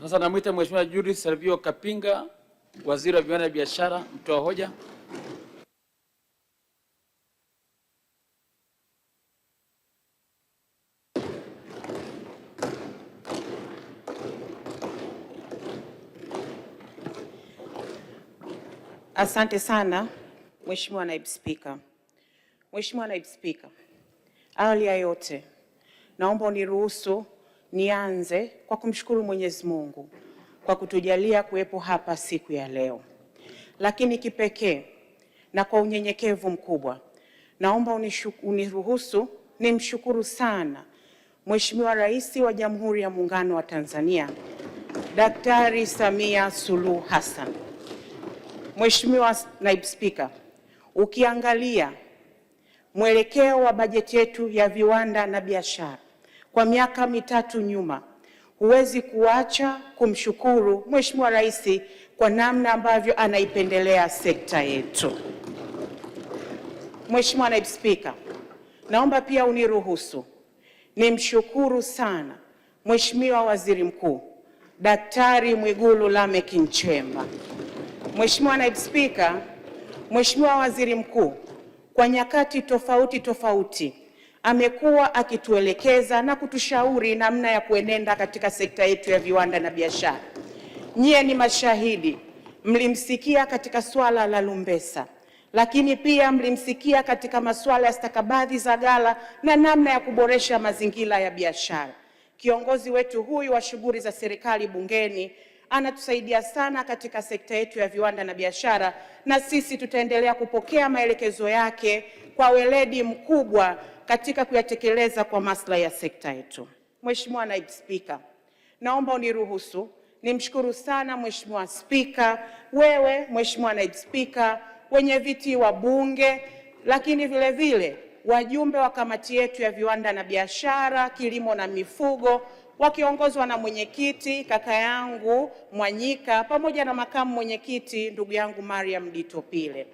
Sasa namwita Mheshimiwa Judith Salvio Kapinga, Waziri wa Viwanda na Biashara, mtoa hoja. Asante sana Mheshimiwa Naibu Spika. Mheshimiwa Naibu Spika, awali ya yote naomba uniruhusu nianze kwa kumshukuru Mwenyezi Mungu kwa kutujalia kuwepo hapa siku ya leo. Lakini kipekee na kwa unyenyekevu mkubwa naomba uniruhusu nimshukuru sana Mheshimiwa Rais wa Jamhuri ya Muungano wa Tanzania, Daktari Samia Suluhu Hassan. Mheshimiwa Naibu Spika, ukiangalia mwelekeo wa bajeti yetu ya viwanda na biashara kwa miaka mitatu nyuma, huwezi kuacha kumshukuru Mheshimiwa Rais kwa namna ambavyo anaipendelea sekta yetu. Mheshimiwa Naibu Spika, naomba pia uniruhusu nimshukuru sana Mheshimiwa Waziri Mkuu Daktari Mwigulu Lameck Nchemba. Mheshimiwa Naibu Spika, Mheshimiwa Waziri Mkuu kwa nyakati tofauti amekuwa akituelekeza na kutushauri namna ya kuenenda katika sekta yetu ya viwanda na biashara. Nyie ni mashahidi, mlimsikia katika swala la Lumbesa, lakini pia mlimsikia katika masuala ya stakabadhi za ghala na namna ya kuboresha mazingira ya biashara. Kiongozi wetu huyu wa shughuli za serikali bungeni anatusaidia sana katika sekta yetu ya viwanda na biashara, na sisi tutaendelea kupokea maelekezo yake kwa weledi mkubwa katika kuyatekeleza kwa maslahi ya sekta yetu. Mheshimiwa Naibu Spika, naomba uniruhusu nimshukuru sana Mheshimiwa Spika, wewe Mheshimiwa Naibu Spika, wenye viti wa Bunge, lakini vile vile wajumbe wa kamati yetu ya viwanda na biashara, kilimo na mifugo, wakiongozwa na mwenyekiti kaka yangu Mwanyika pamoja na makamu mwenyekiti ndugu yangu Mariam Ditopile.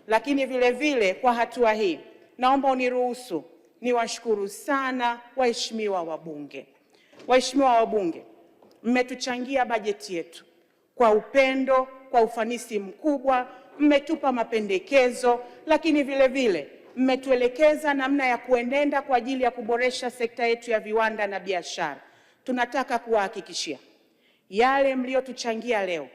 Lakini vile vile kwa hatua hii naomba uniruhusu niwashukuru sana waheshimiwa wabunge. Waheshimiwa wabunge, mmetuchangia bajeti yetu kwa upendo, kwa ufanisi mkubwa, mmetupa mapendekezo, lakini vile vile mmetuelekeza namna ya kuenenda kwa ajili ya kuboresha sekta yetu ya viwanda na biashara. Tunataka kuwahakikishia yale mliotuchangia leo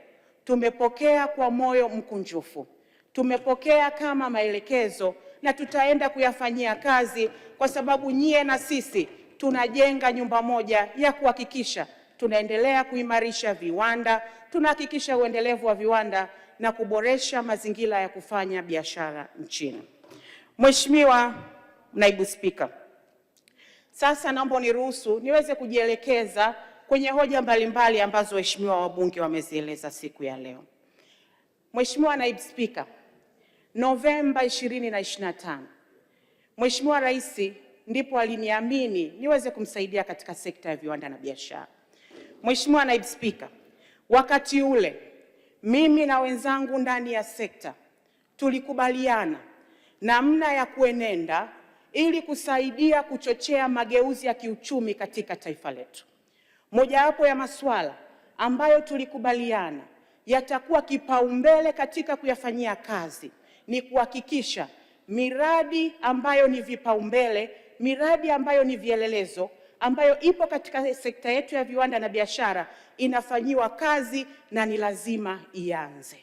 tumepokea kwa moyo mkunjufu, tumepokea kama maelekezo na tutaenda kuyafanyia kazi, kwa sababu nyie na sisi tunajenga nyumba moja ya kuhakikisha tunaendelea kuimarisha viwanda, tunahakikisha uendelevu wa viwanda na kuboresha mazingira ya kufanya biashara nchini. Mheshimiwa Naibu Spika, sasa naomba uniruhusu niweze kujielekeza kwenye hoja mbalimbali ambazo waheshimiwa wabunge wamezieleza siku ya leo. Mheshimiwa Naibu Spika, Novemba 2025, Mheshimiwa Rais ndipo aliniamini niweze kumsaidia katika sekta ya viwanda na biashara. Mheshimiwa Naibu Spika, wakati ule mimi na wenzangu ndani ya sekta tulikubaliana namna ya kuenenda ili kusaidia kuchochea mageuzi ya kiuchumi katika taifa letu. Mojawapo ya masuala ambayo tulikubaliana yatakuwa kipaumbele katika kuyafanyia kazi ni kuhakikisha miradi ambayo ni vipaumbele, miradi ambayo ni vielelezo, ambayo ipo katika sekta yetu ya viwanda na biashara inafanyiwa kazi na ni lazima ianze.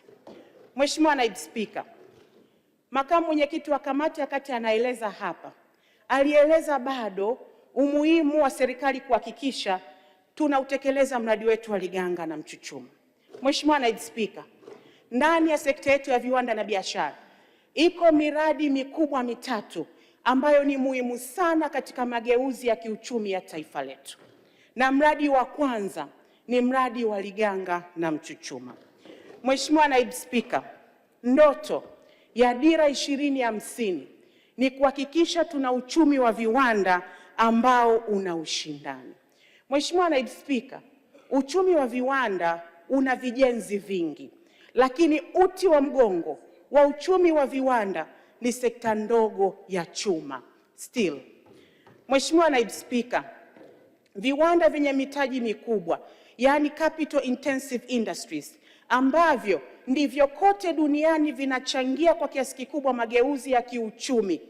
Mheshimiwa Naibu Spika, makamu mwenyekiti wa kamati wakati anaeleza hapa, alieleza bado umuhimu wa serikali kuhakikisha tunautekeleza mradi wetu wa Liganga na Mchuchuma. Mheshimiwa Naibu Spika, ndani ya sekta yetu ya viwanda na biashara iko miradi mikubwa mitatu ambayo ni muhimu sana katika mageuzi ya kiuchumi ya taifa letu. Na mradi wa kwanza ni mradi wa Liganga na Mchuchuma. Mheshimiwa Naibu Spika, ndoto ya Dira 2050 ni kuhakikisha tuna uchumi wa viwanda ambao una ushindani. Mheshimiwa Naibu Spika, uchumi wa viwanda una vijenzi vingi, lakini uti wa mgongo wa uchumi wa viwanda ni sekta ndogo ya chuma, steel. Mheshimiwa Naibu Spika, viwanda vyenye mitaji mikubwa yaani capital intensive industries, ambavyo ndivyo kote duniani vinachangia kwa kiasi kikubwa mageuzi ya kiuchumi,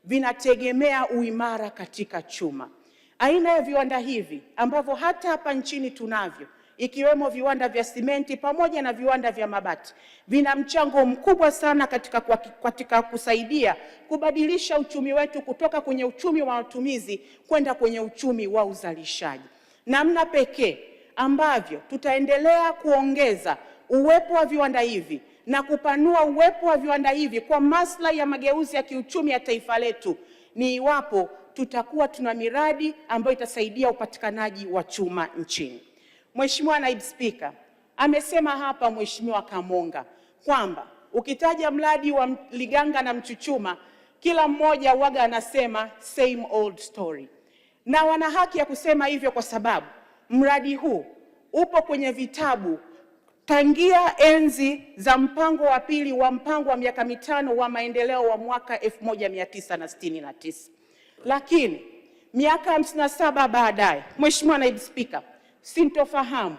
vinategemea uimara katika chuma. Aina ya viwanda hivi ambavyo hata hapa nchini tunavyo, ikiwemo viwanda vya simenti pamoja na viwanda vya mabati, vina mchango mkubwa sana katika kusaidia kubadilisha uchumi wetu kutoka kwenye uchumi wa matumizi kwenda kwenye uchumi wa uzalishaji. Namna pekee ambavyo tutaendelea kuongeza uwepo wa viwanda hivi na kupanua uwepo wa viwanda hivi kwa maslahi ya mageuzi ya kiuchumi ya taifa letu ni iwapo tutakuwa tuna miradi ambayo itasaidia upatikanaji wa chuma nchini. Mheshimiwa Naibu Spika, amesema hapa Mheshimiwa Kamonga kwamba ukitaja mradi wa Liganga na Mchuchuma, kila mmoja huaga anasema same old story. Na wana haki ya kusema hivyo kwa sababu mradi huu upo kwenye vitabu tangia enzi za mpango wa pili wa mpango wa miaka mitano wa maendeleo wa mwaka 1969. Lakini miaka 57 baadaye, Mheshimiwa Naibu Spika, sintofahamu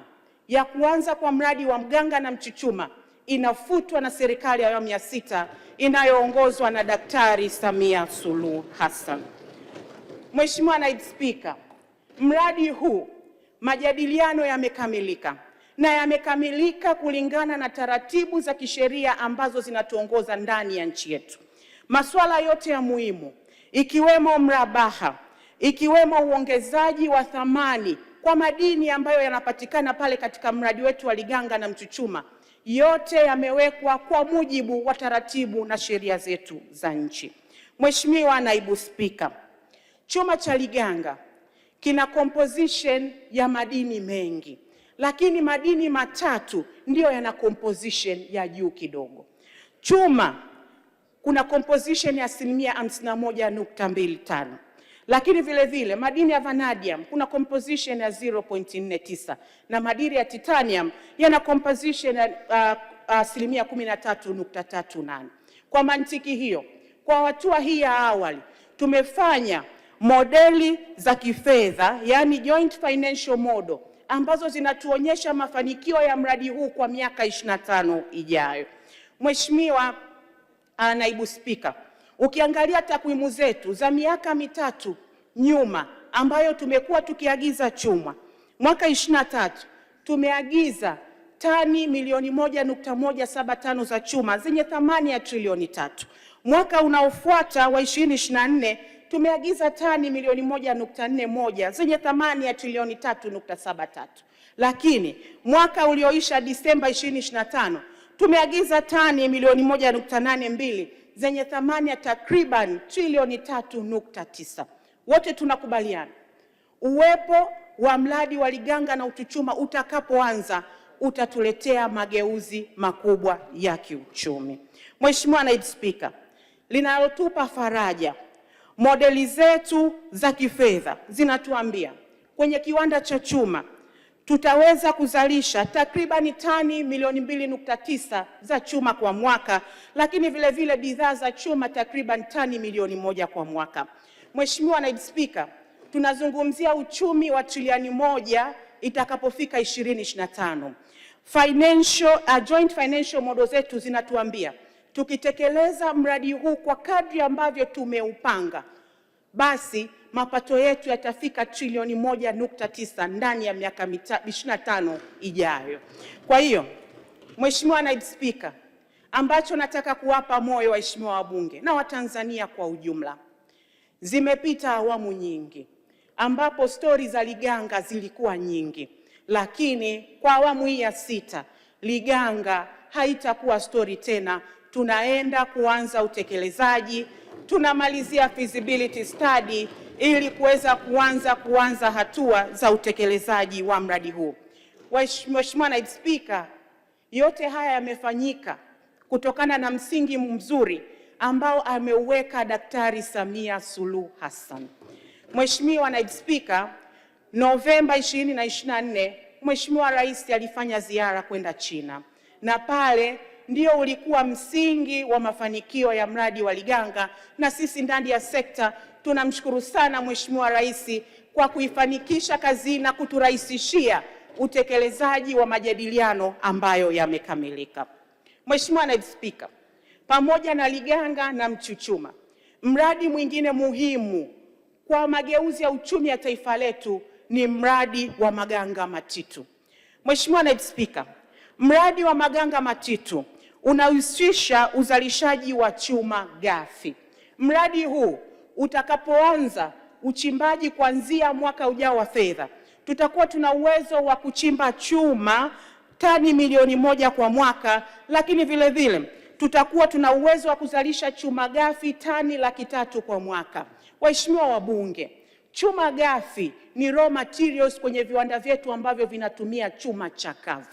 ya kuanza kwa mradi wa Mganga na Mchuchuma inafutwa na serikali ya awamu ya 6 inayoongozwa na Daktari Samia Suluhu Hassan. Mheshimiwa Naibu Spika, mradi huu majadiliano yamekamilika na yamekamilika kulingana na taratibu za kisheria ambazo zinatuongoza ndani ya nchi yetu. Masuala yote ya muhimu ikiwemo mrabaha, ikiwemo uongezaji wa thamani kwa madini ambayo yanapatikana pale katika mradi wetu wa Liganga na Mchuchuma, yote yamewekwa kwa mujibu wa taratibu na sheria zetu za nchi. Mheshimiwa Naibu Spika, chuma cha Liganga kina composition ya madini mengi, lakini madini matatu ndiyo yana composition ya juu kidogo. Chuma kuna composition ya 51.25, lakini vile vile madini ya vanadium kuna composition ya 0.49 na madini ya titanium yana composition ya 13.38. Kwa mantiki hiyo, kwa hatua hii ya awali tumefanya modeli za kifedha, yani joint financial model, ambazo zinatuonyesha mafanikio ya mradi huu kwa miaka 25 ijayo. Mheshimiwa Naibu Spika, ukiangalia takwimu zetu za miaka mitatu nyuma ambayo tumekuwa tukiagiza chuma, mwaka 23 tumeagiza tani milioni 1.175 za chuma zenye thamani ya trilioni 3. Mwaka unaofuata wa 2024 tumeagiza tani milioni 1.41 zenye thamani ya trilioni 3.73. Lakini mwaka ulioisha Disemba 2025 tumeagiza tani milioni 1.82 zenye thamani ya takriban trilioni 3.9. Wote tunakubaliana uwepo wa mradi wa Liganga na Mchuchuma utakapoanza utatuletea mageuzi makubwa ya kiuchumi. Mheshimiwa Naibu Spika, linalotupa faraja, modeli zetu za kifedha zinatuambia kwenye kiwanda cha chuma tutaweza kuzalisha takribani tani milioni 2.9 za chuma kwa mwaka, lakini vile vile bidhaa za chuma takriban tani milioni 1 kwa mwaka. Mheshimiwa Naibu Spika, tunazungumzia uchumi wa trilioni 1 itakapofika 2025. Joint financial model zetu zinatuambia tukitekeleza mradi huu kwa kadri ambavyo tumeupanga, basi mapato yetu yatafika trilioni 1.9 ndani ya miaka 25 ijayo. Kwa hiyo, Mheshimiwa Naibu Spika, ambacho nataka kuwapa moyo waheshimiwa wabunge na Watanzania kwa ujumla, zimepita awamu nyingi ambapo stori za Liganga zilikuwa nyingi, lakini kwa awamu hii ya 6 Liganga haitakuwa stori tena. Tunaenda kuanza utekelezaji, tunamalizia feasibility study ili kuweza kuanza hatua za utekelezaji wa mradi huu. Mheshimiwa Naibu Spika, yote haya yamefanyika kutokana na msingi mzuri ambao ameuweka Daktari Samia Suluhu Hassan. Mheshimiwa Naibu Spika, Novemba 2024 Mheshimiwa Rais alifanya ziara kwenda China, na pale ndio ulikuwa msingi wa mafanikio ya mradi wa Liganga, na sisi ndani ya sekta tunamshukuru sana Mheshimiwa Rais kwa kuifanikisha kazi na kuturahisishia utekelezaji wa majadiliano ambayo yamekamilika. Mheshimiwa Naibu Spika, pamoja na Liganga na Mchuchuma, mradi mwingine muhimu kwa mageuzi ya uchumi ya taifa letu ni mradi wa Maganga Matitu. Mheshimiwa Naibu Spika, mradi wa Maganga Matitu unahusisha uzalishaji wa chuma ghafi. Mradi huu utakapoanza uchimbaji kuanzia mwaka ujao wa fedha, tutakuwa tuna uwezo wa kuchimba chuma tani milioni 1 kwa mwaka, lakini vile vile tutakuwa tuna uwezo wa kuzalisha chuma ghafi tani 300,000 kwa mwaka. Waheshimiwa wabunge, chuma ghafi ni raw materials kwenye viwanda vyetu ambavyo vinatumia chuma chakavu.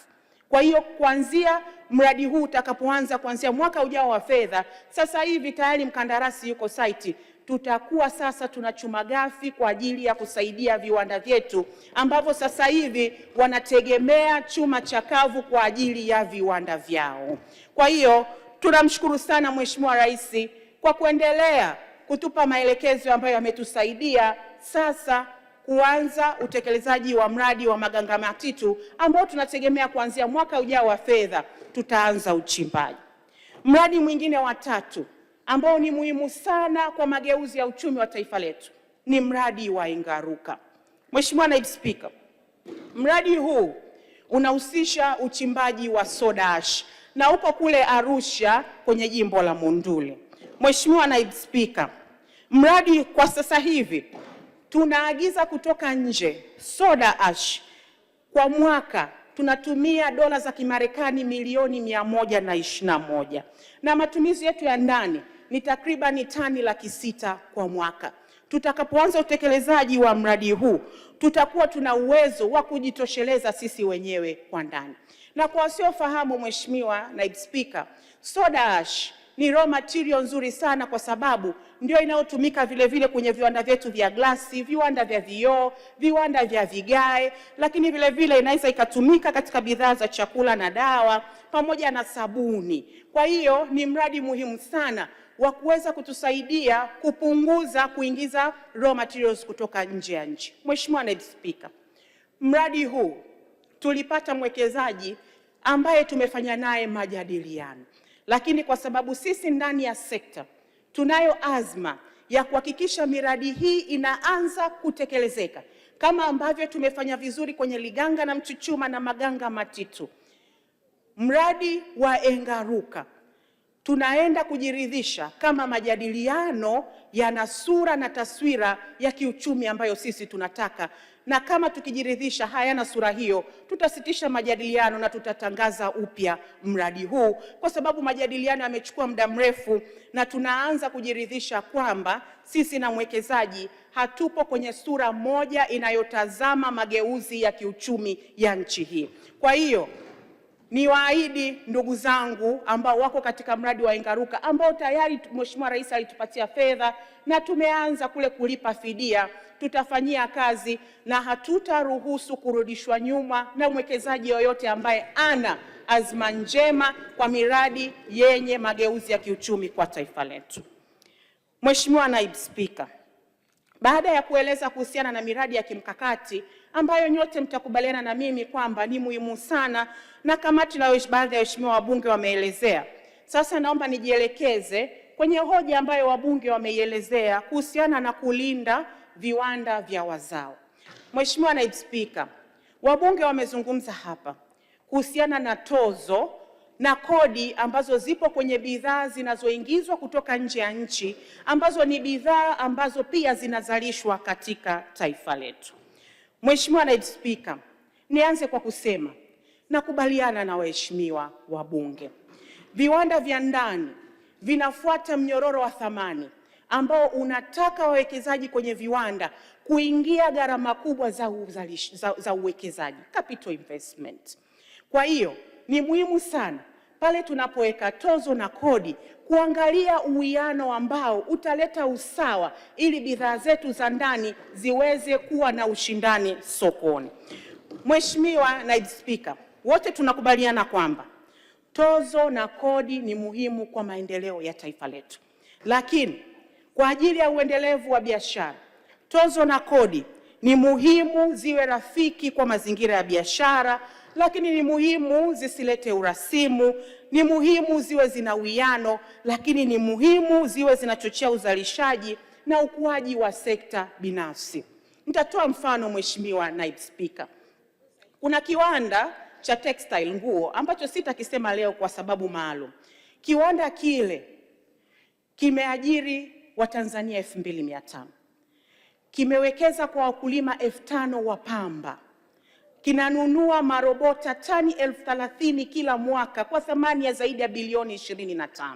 Kwa hiyo kuanzia mradi huu utakapoanza kuanzia mwaka ujao wa fedha, sasa hivi tayari mkandarasi yuko site, tutakuwa sasa tuna chuma ghafi kwa ajili ya kusaidia viwanda vyetu ambavyo sasa hivi wanategemea chuma chakavu kwa ajili ya viwanda vyao. Kwa hiyo tunamshukuru sana Mheshimiwa Rais kwa kuendelea kutupa maelekezo ambayo yametusaidia sasa kuanza utekelezaji wa mradi wa Maganga Matitu ambao tunategemea kuanzia mwaka ujao wa fedha tutaanza uchimbaji. Mradi mwingine wa tatu ambao ni muhimu sana kwa mageuzi ya uchumi wa taifa letu ni mradi wa Engaruka. Mheshimiwa Naibu Spika, mradi huu unahusisha uchimbaji wa soda ash na upo kule Arusha kwenye jimbo la Monduli. Mheshimiwa Naibu Spika, mradi kwa sasa hivi tunaagiza kutoka nje soda ash kwa mwaka tunatumia dola za Kimarekani milioni 121 na matumizi yetu ya ndani ni takriban tani 600,000 kwa mwaka. Tutakapoanza utekelezaji wa mradi huu tutakuwa tuna uwezo wa kujitosheleza sisi wenyewe kwa ndani. Na kwa wasiofahamu, Mheshimiwa Naibu Spika, soda ash ni raw material nzuri sana kwa sababu ndio inayotumika vile vile kwenye viwanda vyetu vya glasi, viwanda vya vioo, viwanda vya vigae, lakini vile vile inaweza ikatumika katika bidhaa za chakula na dawa pamoja na sabuni. Kwa hiyo ni mradi muhimu sana wa kuweza kutusaidia kupunguza kuingiza raw materials kutoka nje ya nchi. Mheshimiwa Naibu Spika, mradi huu tulipata mwekezaji ambaye tumefanya naye majadiliano, lakini kwa sababu sisi ndani ya sekta tunayo azma ya kuhakikisha miradi hii inaanza kutekelezeka kama ambavyo tumefanya vizuri kwenye Liganga na Mchuchuma na Maganga Matitu, mradi wa Engaruka tunaenda kujiridhisha kama majadiliano yana sura na taswira ya kiuchumi ambayo sisi tunataka, na kama tukijiridhisha hayana sura hiyo, tutasitisha majadiliano na tutatangaza upya mradi huu, kwa sababu majadiliano yamechukua muda mrefu na tunaanza kujiridhisha kwamba sisi na mwekezaji hatupo kwenye sura moja inayotazama mageuzi ya kiuchumi ya nchi hii. Kwa hiyo niwaahidi ndugu zangu ambao wako katika mradi wa Engaruka ambao tayari Mheshimiwa Rais alitupatia fedha na tumeanza kule kulipa fidia, tutafanyia kazi na hatutaruhusu kurudishwa nyuma na mwekezaji yoyote ambaye ana azma njema kwa miradi yenye mageuzi ya kiuchumi kwa taifa letu. Mheshimiwa Naibu Spika, baada ya kueleza kuhusiana na miradi ya kimkakati ambayo nyote mtakubaliana na mimi kwamba ni muhimu sana na kamati na baadhi ya waheshimiwa wabunge wameelezea, sasa naomba nijielekeze kwenye hoja ambayo wabunge wameielezea kuhusiana na kulinda viwanda vya wazao. Mheshimiwa Naibu Spika, wabunge wamezungumza hapa kuhusiana na tozo na kodi ambazo zipo kwenye bidhaa zinazoingizwa kutoka nje ya nchi ambazo ni bidhaa ambazo pia zinazalishwa katika taifa letu. Mheshimiwa Naibu Spika, nianze kwa kusema nakubaliana na waheshimiwa wabunge. Viwanda vya ndani vinafuata mnyororo wa thamani ambao unataka wawekezaji kwenye viwanda kuingia gharama kubwa za uwekezaji, capital investment. Kwa hiyo ni muhimu sana pale tunapoweka tozo na kodi kuangalia uwiano ambao utaleta usawa ili bidhaa zetu za ndani ziweze kuwa na ushindani sokoni. Mheshimiwa Naibu Spika, wote tunakubaliana kwamba tozo na kodi ni muhimu kwa maendeleo ya taifa letu, lakini kwa ajili ya uendelevu wa biashara, tozo na kodi Ni muhimu ziwe rafiki kwa mazingira ya biashara, lakini ni muhimu zisilete urasimu, ni muhimu ziwe zina uwiano, lakini ni muhimu ziwe zinachochea uzalishaji na ukuaji wa sekta binafsi. Nitatoa mfano, Mheshimiwa Naibu Spika. Kuna kiwanda cha textile, nguo, ambacho sitakisema leo kwa sababu maalum. Kiwanda kile kimeajiri Watanzania 2500. Kimewekeza kwa wakulima 5000 wa pamba. Kinanunua marobota tani 30,000 kila mwaka kwa thamani ya zaidi ya bilioni 25.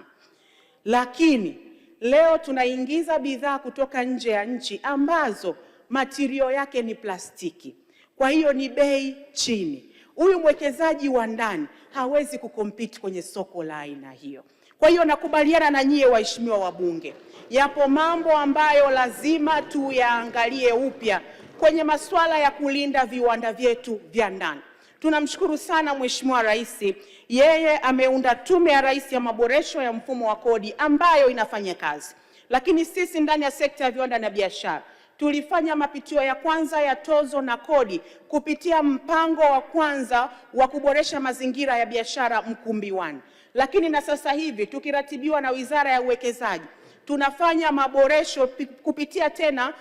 Lakini leo tunaingiza bidhaa kutoka nje ya nchi ambazo matirio yake ni plastiki. Kwa hiyo ni bei chini. Huyu mwekezaji wa ndani hawezi kukompiti kwenye soko la aina hiyo. Kwa hiyo nakubaliana na nyie waheshimiwa wabunge, yapo mambo ambayo lazima tuyaangalie upya kwenye masuala ya kulinda viwanda vyetu vya ndani. Tunamshukuru sana Mheshimiwa Rais, yeye ameunda tume ya Rais ya maboresho ya mfumo wa kodi ambayo inafanya kazi. Lakini sisi ndani ya sekta ya viwanda na biashara tulifanya mapitio ya kwanza ya tozo na kodi kupitia mpango wa kwanza wa kuboresha mazingira ya biashara Mkumbi 1. Lakini na sasa hivi tukiratibiwa na Wizara ya Uwekezaji tunafanya maboresho kupitia tena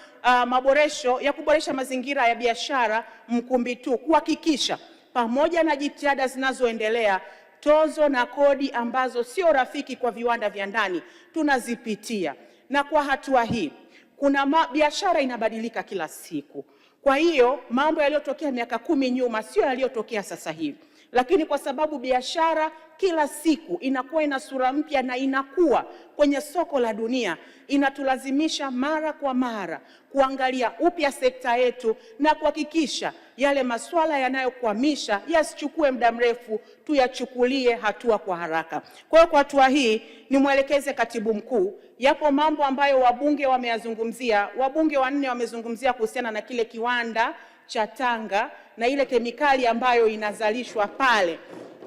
maboresho ya kuboresha mazingira ya biashara Mkumbi 2, kuhakikisha pamoja na jitihada zinazoendelea, tozo na kodi ambazo sio rafiki kwa viwanda vya ndani tunazipitia. Na kwa hatua hii kuna biashara inabadilika kila siku. Kwa hiyo mambo yaliyotokea miaka 10 nyuma sio yaliyotokea sasa hivi. Lakini kwa sababu biashara kila siku inakuwa ina sura mpya na inakuwa kwenye soko la dunia, inatulazimisha mara kwa mara kuangalia upya sekta yetu na kuhakikisha yale masuala yanayokwamisha yasichukue muda mrefu, tuyachukulie hatua kwa haraka. Kwa hiyo kwa hatua hii nimwelekeze Katibu Mkuu, yapo mambo ambayo wabunge wameyazungumzia. Wabunge 4 wamezungumzia kuhusiana na kile kiwanda cha Tanga na ile kemikali ambayo inazalishwa pale.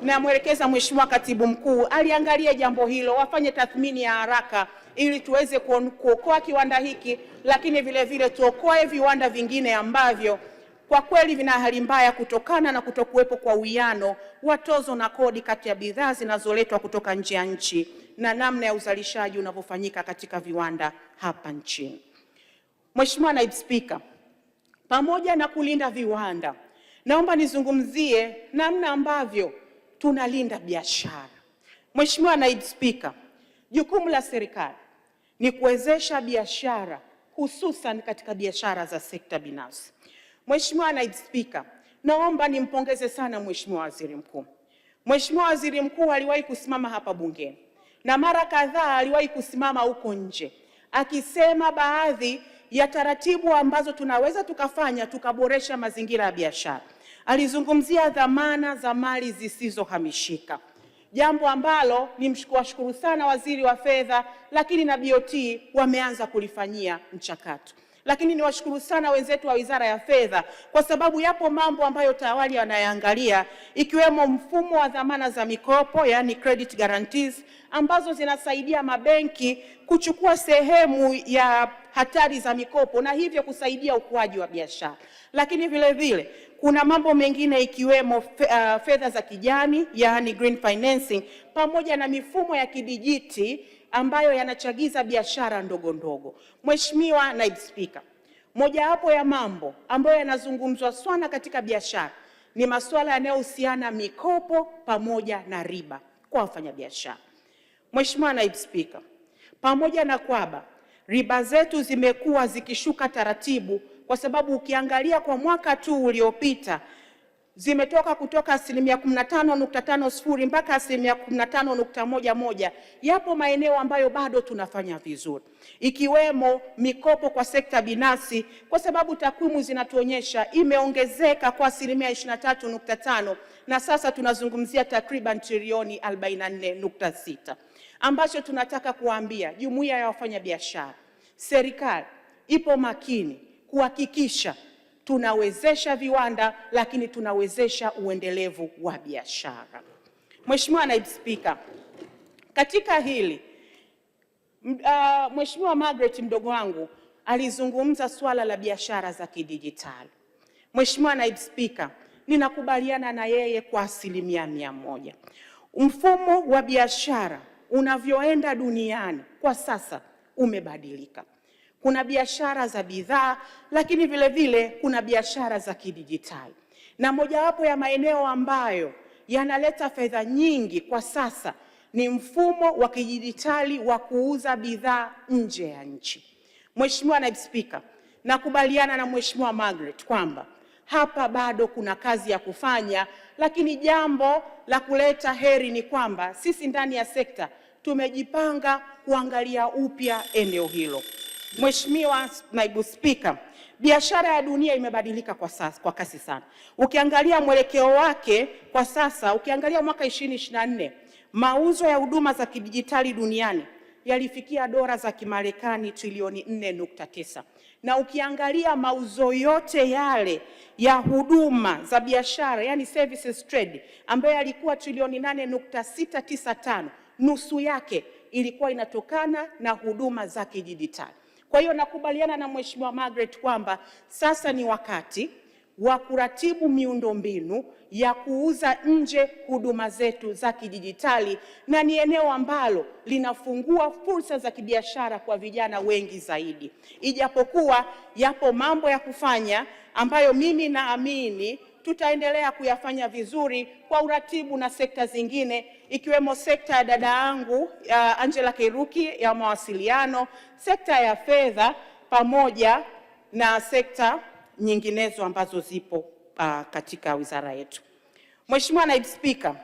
Namwelekeza Mheshimiwa Katibu Mkuu aliangalie jambo hilo, wafanye tathmini ya haraka ili tuweze kuokoa kiwanda hiki, lakini vile vile tuokoe viwanda vingine ambavyo kwa kweli vina hali mbaya kutokana na kutokuwepo kwa uwiano wa tozo na kodi kati ya bidhaa zinazoletwa kutoka nje ya nchi na namna ya uzalishaji unavyofanyika katika viwanda hapa nchini. Mheshimiwa Naibu Spika, pamoja na kulinda viwanda, naomba nizungumzie namna ambavyo tunalinda biashara. Mheshimiwa Naibu Spika, jukumu la serikali ni kuwezesha biashara, hususan katika biashara za sekta binafsi. Mheshimiwa Naibu Spika, naomba nimpongeze sana Mheshimiwa Waziri Mkuu. Mheshimiwa Waziri Mkuu aliwahi kusimama hapa bungeni na mara kadhaa aliwahi kusimama huko nje akisema baadhi ya taratibu ambazo tunaweza tukafanya tukaboresha mazingira ya biashara. Alizungumzia dhamana za mali zisizohamishika, jambo ambalo nimshukuru sana Waziri wa Fedha, lakini na BOT wameanza kulifanyia mchakato. Lakini niwashukuru sana wenzetu wa Wizara ya Fedha kwa sababu yapo mambo ambayo tayari wanayaangalia, ikiwemo mfumo wa dhamana za mikopo, yani credit guarantees, ambazo zinasaidia mabenki kuchukua sehemu ya hatari za mikopo na hivyo kusaidia ukuaji wa biashara. Lakini vile vile kuna mambo mengine ikiwemo fedha za kijani, yani green financing, pamoja na mifumo ya kidijiti ambayo yanachagiza biashara ndogo ndogo. Mheshimiwa Naibu Spika, mojawapo ya mambo ambayo yanazungumzwa sana katika biashara ni masuala yanayohusiana mikopo pamoja na riba kwa wafanyabiashara. Mheshimiwa Naibu Spika, pamoja na kwamba riba zetu zimekuwa zikishuka taratibu, kwa sababu ukiangalia kwa mwaka tu uliopita zimetoka kutoka 15.50 mpaka 15.11. Yapo maeneo ambayo bado tunafanya vizuri, ikiwemo mikopo kwa sekta binafsi, kwa sababu takwimu zinatuonyesha imeongezeka kwa 23.5 na sasa tunazungumzia takriban trilioni 44.6, ambacho tunataka kuambia jumuiya ya wafanyabiashara, serikali ipo makini kuhakikisha tunawezesha viwanda, lakini tunawezesha uendelevu wa biashara. Mheshimiwa Naibu Spika, katika hili Mheshimiwa Margaret mdogo wangu alizungumza swala la biashara za kidijitali. Mheshimiwa Naibu Spika, ninakubaliana na yeye kwa 100%. Mfumo wa biashara unavyoenda duniani kwa sasa umebadilika. Kuna biashara za bidhaa, lakini vile vile kuna biashara za kidijitali. Na mojawapo ya maeneo ambayo yanaleta fedha nyingi kwa sasa ni mfumo wa kidijitali wa kuuza bidhaa nje ya nchi. Mheshimiwa Naibu Spika, nakubaliana na Mheshimiwa Margaret kwamba hapa bado kuna kazi ya kufanya, lakini jambo la kuleta heri ni kwamba sisi ndani ya sekta tumejipanga kuangalia upya eneo hilo. Mheshimiwa Naibu Spika, biashara ya dunia imebadilika kwa kasi sana. Ukiangalia mwelekeo wake kwa sasa, ukiangalia mwaka 2024, mauzo ya huduma za kidijitali duniani yalifikia dola za Kimarekani trilioni 4.9. Na ukiangalia mauzo yote yale ya huduma za biashara, yani services trade, ambayo yalikuwa trilioni 8.695, nusu yake ilikuwa inatokana na huduma za kidijitali. Kwa hiyo nakubaliana na Mheshimiwa Margaret kwamba sasa ni wakati wa kuratibu miundombinu ya kuuza nje huduma zetu za kidijitali, na ni eneo ambalo linafungua fursa za kibiashara kwa vijana wengi zaidi. Ijapokuwa yapo mambo ya kufanya ambayo mimi naamini tutaendelea kuyafanya vizuri kwa uratibu na sekta zingine, ikiwemo sekta ya dada yangu Angela Kairuki ya mawasiliano, sekta ya fedha, pamoja na sekta nyinginezo ambazo zipo katika wizara yetu. Mheshimiwa Naibu Spika,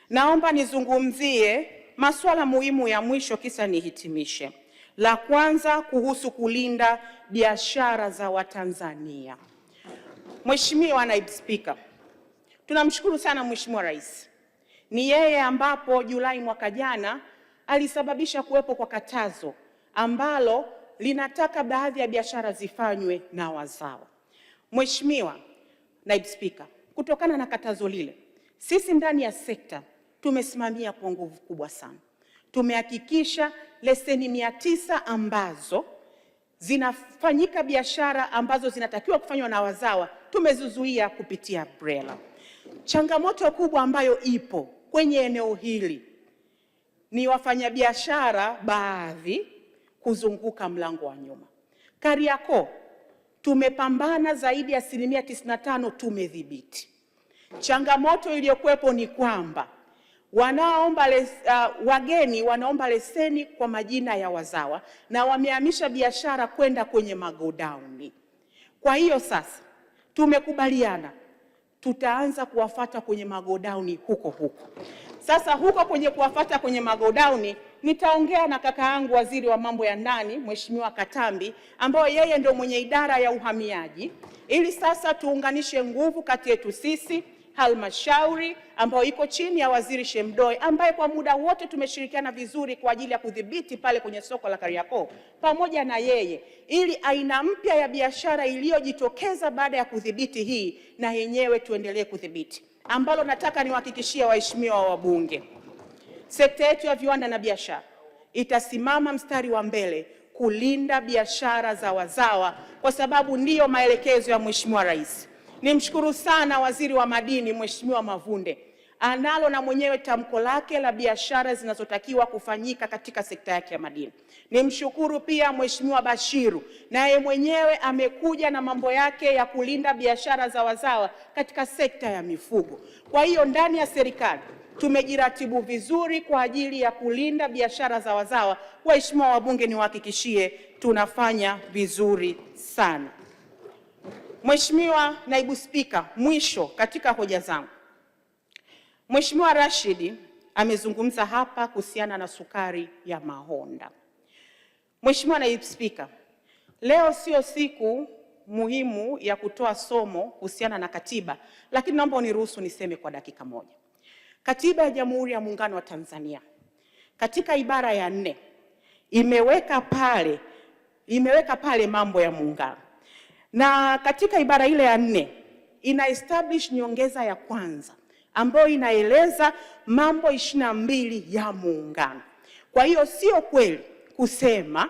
naomba nizungumzie masuala muhimu ya mwisho kisa nihitimishe. La kwanza kuhusu kulinda biashara za Watanzania. Mheshimiwa Naibu Spika, tunamshukuru sana Mheshimiwa Rais. Ni yeye ambapo Julai mwaka jana alisababisha kuwepo kwa katazo ambalo linataka baadhi ya biashara zifanywe na wazawa. Mheshimiwa Naibu Spika, kutokana na katazo lile, sisi ndani ya sekta tumesimamia kwa nguvu kubwa sana. Tumehakikisha leseni 900 ambazo zinafanyika biashara ambazo zinatakiwa kufanywa na wazawa tumezuzuia kupitia BRELA. Changamoto kubwa ambayo ipo kwenye eneo hili ni wafanyabiashara baadhi kuzunguka mlango wa nyuma. Kariakoo tumepambana zaidi ya 95% tumedhibiti. Changamoto iliyokuwepo ni kwamba wageni wanaomba leseni kwa majina ya wazawa na wamehamisha biashara kwenda kwenye magodauni. Kwa hiyo sasa tumekubaliana tutaanza kuwafuata kwenye magodauni huko. Sasa huko kwenye kuwafuata kwenye magodauni nitaongea na kaka yangu Waziri wa Mambo ya Ndani Mheshimiwa Katambi, ambaye yeye ndio mwenye idara ya uhamiaji, ili sasa tuunganishe nguvu kati yetu sisi halmashauri ambayo iko chini ya Waziri Shemdoe, ambaye kwa muda wote tumeshirikiana vizuri kwa ajili ya kudhibiti pale kwenye soko la Kariakoo, pamoja na yeye, ili aina mpya ya biashara iliyojitokeza baada ya kudhibiti hii na yenyewe tuendelee kudhibiti, ambalo nataka niwahakikishie waheshimiwa wabunge, sekta yetu ya viwanda na biashara itasimama mstari wa mbele kulinda biashara za wazawa, kwa sababu ndiyo maelekezo ya Mheshimiwa Rais. Nimshukuru sana Waziri wa Madini Mheshimiwa Mavunde, analo na mwenyewe tamko lake la biashara zinazotakiwa kufanyika katika sekta yake ya madini. Nimshukuru pia Mheshimiwa Bashiru, naye mwenyewe amekuja na mambo yake ya kulinda biashara za wazawa katika sekta ya mifugo. Kwa hiyo ndani ya serikali tumejiratibu vizuri kwa ajili ya kulinda biashara za wazawa. Waheshimiwa wabunge, niwahakikishie tunafanya vizuri sana. Mheshimiwa Naibu Spika, mwisho katika hoja zangu, Mheshimiwa Rashid amezungumza hapa kuhusiana na sukari ya Mahonda. Mheshimiwa Naibu Spika, leo sio siku muhimu ya kutoa somo kuhusiana na katiba, lakini naomba uniruhusu niseme kwa dakika moja. Katiba ya Jamhuri ya Muungano wa Tanzania katika ibara ya 4 imeweka pale mambo ya muungano. Na katika ibara ile ya 4 ina establish nyongeza ya kwanza ambayo inaeleza mambo 22 ya muungano. Kwa hiyo sio kweli kusema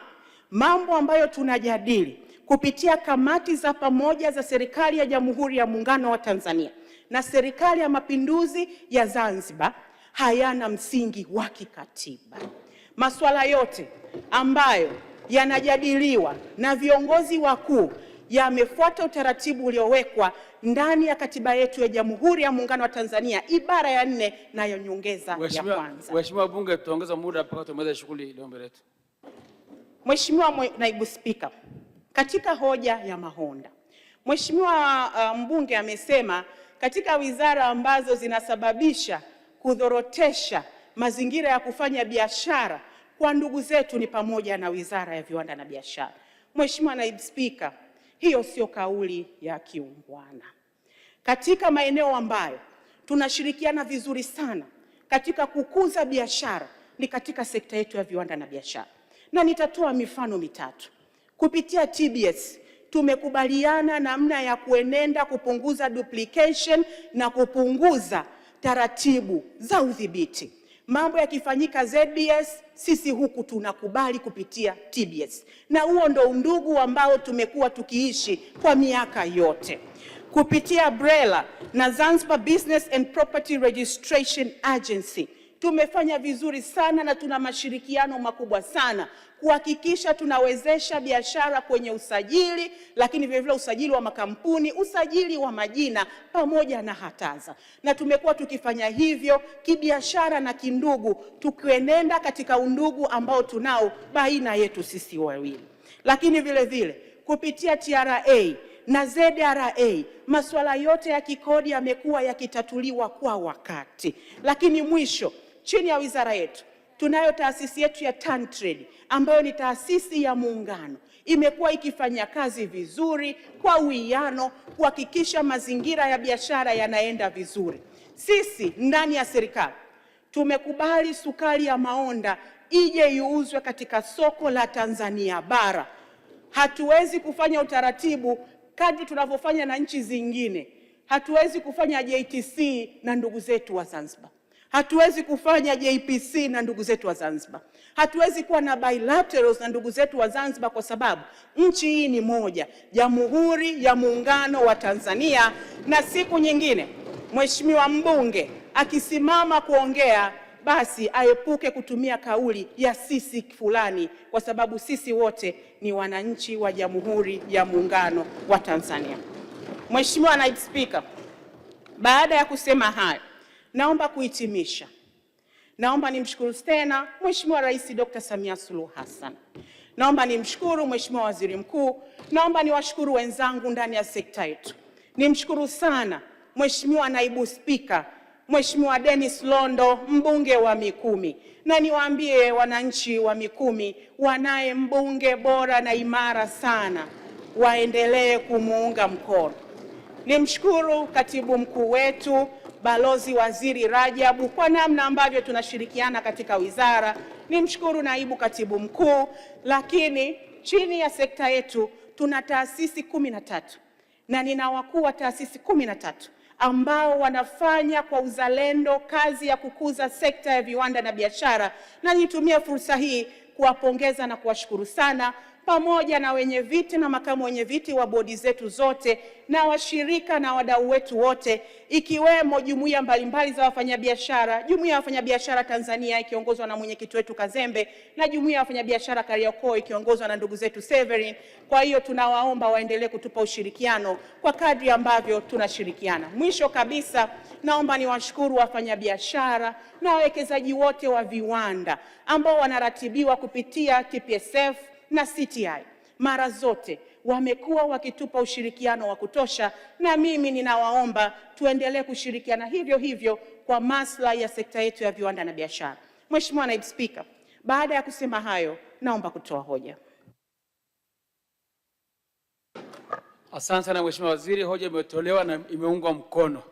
mambo ambayo tunajadili kupitia kamati za pamoja za serikali ya Jamhuri ya Muungano wa Tanzania na serikali ya Mapinduzi ya Zanzibar hayana msingi wa kikatiba. Masuala yote ambayo yanajadiliwa na viongozi wakuu yamefuata utaratibu uliowekwa ndani ya katiba yetu ya Jamhuri ya Muungano wa Tanzania, ibara ya 4 na ya nyongeza ya kwanza. Mheshimiwa Bunge, tutaongeza muda mpaka tumalize shughuli ile mbele yetu. Mheshimiwa Naibu Spika, katika hoja ya Mahonda, Mheshimiwa mbunge amesema katika wizara ambazo zinasababisha kudhorotesha mazingira ya kufanya biashara kwa ndugu zetu ni pamoja na Wizara ya Viwanda na Biashara. Mheshimiwa Naibu Spika, hiyo sio kauli ya kiungwana. Katika maeneo ambayo tunashirikiana vizuri sana katika kukuza biashara ni katika sekta yetu ya viwanda na biashara. Na nitatoa mifano mitatu. Kupitia TBS tumekubaliana namna ya kuenenda kupunguza duplication na kupunguza taratibu za udhibiti. Mambo yakifanyika ZBS, sisi huku tunakubali kupitia TBS. Na huo ndo undugu ambao tumekuwa tukiishi kwa miaka yote. Kupitia BRELA na Zanzibar Business and Property Registration Agency tumefanya vizuri sana na tuna mashirikiano makubwa sana kuhakikisha tunawezesha biashara kwenye usajili, lakini vile vile usajili wa makampuni, usajili wa majina pamoja na hataza. Na tumekuwa tukifanya hivyo kibiashara na kindugu, tukienenda katika undugu ambao tunao baina yetu sisi wawili. Lakini vile vile kupitia TRA na ZRA masuala yote ya kikodi yamekuwa yakitatuliwa kwa wakati. Lakini mwisho, chini ya wizara yetu tunayo taasisi yetu ya TanTrade ambayo ni taasisi ya muungano, imekuwa ikifanya kazi vizuri kwa uwiano kuhakikisha mazingira ya biashara yanaenda vizuri. Sisi ndani ya serikali tumekubali sukari ya Maonda ije iuzwe katika soko la Tanzania bara. Hatuwezi kufanya utaratibu kadri tunavyofanya na nchi zingine. Hatuwezi kufanya JTC na ndugu zetu wa Zanzibar. Hatuwezi kufanya JPC na ndugu zetu wa Zanzibar. Hatuwezi kuwa na bilaterals na ndugu zetu wa Zanzibar kwa sababu nchi hii ni moja, Jamhuri ya Muungano wa Tanzania. Na siku nyingine Mheshimiwa mbunge akisimama kuongea, basi aepuke kutumia kauli ya sisi fulani, kwa sababu sisi wote ni wananchi wa Jamhuri ya Muungano wa Tanzania. Mheshimiwa Naibu Spika, baada ya kusema haya, naomba kuhitimisha. Naomba nimshukuru tena Mheshimiwa Rais Dr. Samia Suluhu Hassan. Naomba nimshukuru Mheshimiwa Waziri Mkuu. Naomba niwashukuru wenzangu ndani ya sekta yetu. Nimshukuru sana Mheshimiwa Naibu Spika, Mheshimiwa Dennis Londo, mbunge wa Mikumi. Na niwaambie wananchi wa Mikumi, wanaye mbunge bora na imara sana, waendelee kumuunga mkono. Nimshukuru katibu mkuu wetu Balozi Waziri Rajabu kwa namna ambavyo tunashirikiana katika wizara. Nimshukuru naibu katibu mkuu. Lakini chini ya sekta yetu tuna taasisi 13 na nina wakuu wa taasisi 13 ambao wanafanya kwa uzalendo kazi ya kukuza sekta ya viwanda na biashara, na nitumie fursa hii kuwapongeza na kuwashukuru sana, pamoja na wenye viti na makamu wenye viti wa bodi zetu zote na washirika na wadau wetu wote, ikiwemo jumuiya mbalimbali za wafanyabiashara, Jumuiya ya Wafanyabiashara Tanzania ikiongozwa na mwenyekiti wetu Kazembe, na Jumuiya ya Wafanyabiashara Kariakoo ikiongozwa na ndugu zetu Severin. Kwa hiyo tunawaomba waendelee kutupa ushirikiano kwa kadri ambavyo tunashirikiana. Mwisho kabisa, naomba niwashukuru wafanyabiashara na wawekezaji wote wa viwanda ambao wanaratibiwa kupitia TPSF na CTI. Mara zote wamekuwa wakitupa ushirikiano wa kutosha, na mimi ninawaomba tuendelee kushirikiana hivyo hivyo kwa maslahi ya sekta yetu ya viwanda na biashara. Mheshimiwa Naibu Spika, baada ya kusema hayo, naomba kutoa hoja. Asante sana Mheshimiwa Waziri, hoja imetolewa na imeungwa mkono.